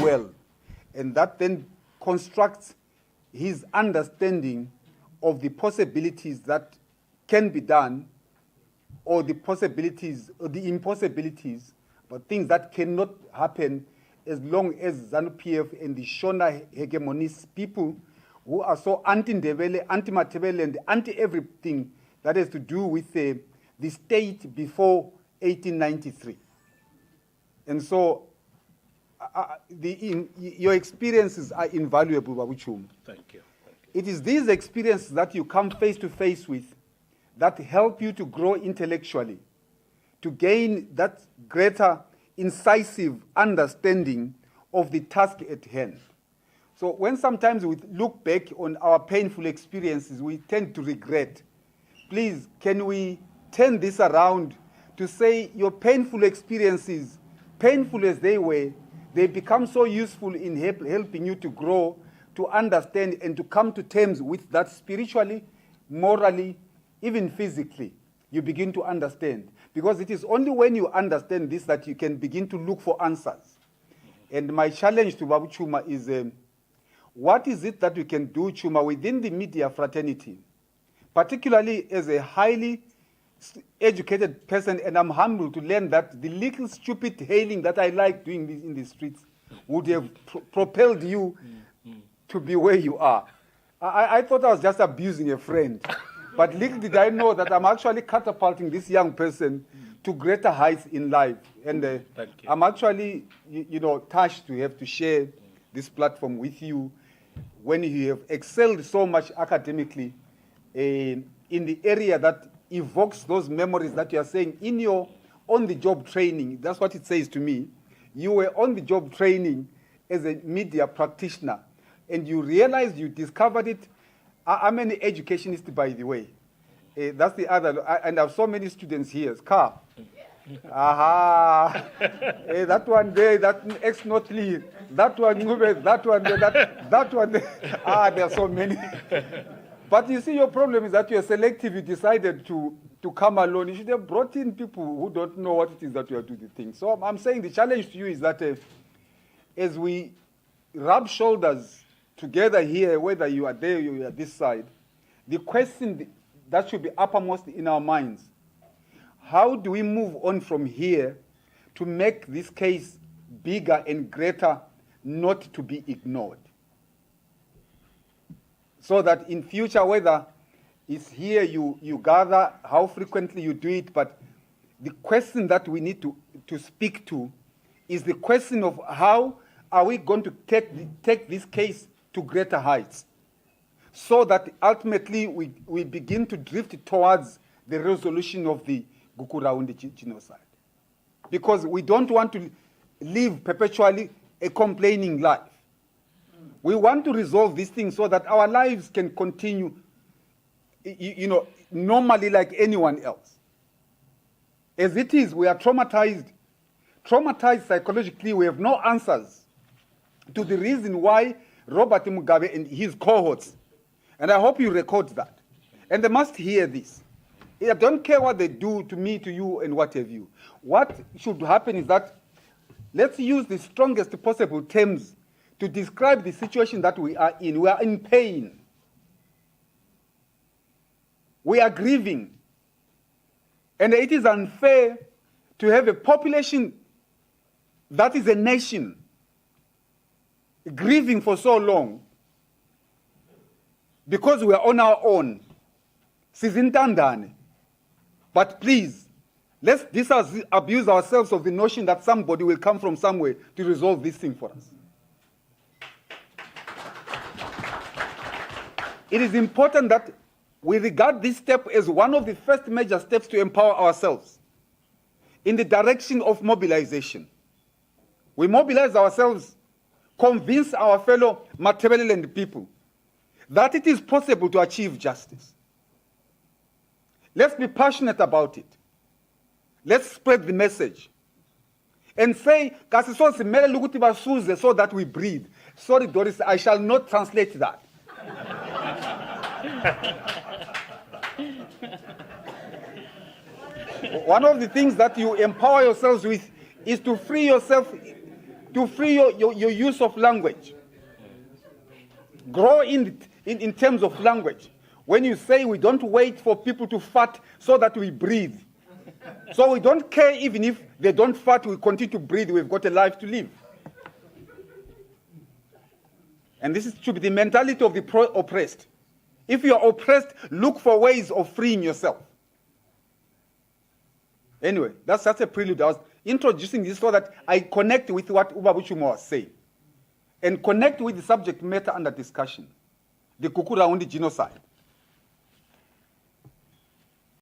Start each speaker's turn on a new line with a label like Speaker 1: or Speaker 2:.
Speaker 1: well, and that then constructs his understanding of the possibilities that can be done, or the possibilities or the impossibilities, but things that cannot happen as long as ZANU-PF and the Shona hegemonist people who are so anti-Ndebele, anti-Matabele, and anti-everything that has to do with the state before 1893. And so your experiences are invaluable, Babuchum.
Speaker 2: Thank you.
Speaker 1: It is these experiences that you come face to face with that help you to grow intellectually, to gain that greater incisive understanding of the task at hand. So when sometimes we look back on our painful experiences, we tend to regret. Please, can we turn this around to say your painful experiences, painful as they were, they become so useful in helping you to grow, to understand, and to come to terms with that spiritually, morally, even physically. You begin to understand. Because it is only when you understand this that you can begin to look for answers. And my challenge to Babu Chuma is, what is it that we can do, Chuma, within the media fraternity, particularly as a highly educated person, and I'm humbled to learn that the little stupid hailing that I like doing this in the streets would have propelled you to be where you are. I thought I was just abusing a friend, but little did I know that I'm actually catapulting this young person to greater heights in life. And I'm actually, touched to have to share this platform with you when you have excelled so much academically in the area that evokes those memories that you are saying in your on-the-job training. That's what it says to me. You were on-the-job training as a media practitioner, and you realized, you discovered it. I'm an educationist, by the way. That's the other, and I have so many students here. Car. Aha. That one there, that ex-North League, that one, that one there, that one there. There are so many. But you see, your problem is that you are selective. You decided to come alone. You should have brought in people who don't know what it is that you are doing the thing. So I'm saying the challenge to you is that as we rub shoulders together here, whether you are there or you are this side, the question that should be uppermost in our minds, how do we move on from here to make this case bigger and greater, not to be ignored? So that in future, whether it's here you gather, how frequently you do it, but the question that we need to speak to is the question of how are we going to take this case to greater heights, so that ultimately we begin to drift towards the resolution of the Gukurahundi genocide. Because we don't want to live perpetually a complaining life. We want to resolve these things so that our lives can continue, normally like anyone else. As it is, we are traumatized psychologically. We have no answers to the reason why Robert Mugabe and his cohorts, and I hope you record that, and they must hear this. I don't care what they do to me, to you, and what have you. What should happen is that let's use the strongest possible terms to describe the situation that we are in. We are in pain. We are grieving. And it is unfair to have a population that is a nation grieving for so long because we are on our own. Sizintandane. But please, let's disabuse ourselves of the notion that somebody will come from somewhere to resolve this thing for us. It is important that we regard this step as one of the first major steps to empower ourselves in the direction of mobilization. We mobilize ourselves, convince our fellow Matabeleland people that it is possible to achieve justice. Let's be passionate about it. Let's spread the message. And say, "Kasisosi mele lukuti basuze," so that we breathe. Sorry, Doris, I shall not translate that. One of the things that you empower yourselves with is to free yourself, to free your use of language. Grow in terms of language. When you say we don't wait for people to fart so that we breathe. So we don't care even if they don't fart, we continue to breathe, we've got a life to live. And this should be the mentality of the oppressed. If you are oppressed, look for ways of freeing yourself. Anyway, that's a prelude. I was introducing this so that I connect with what Ubabuchuma was saying and connect with the subject matter under discussion, the Gukurahundi genocide.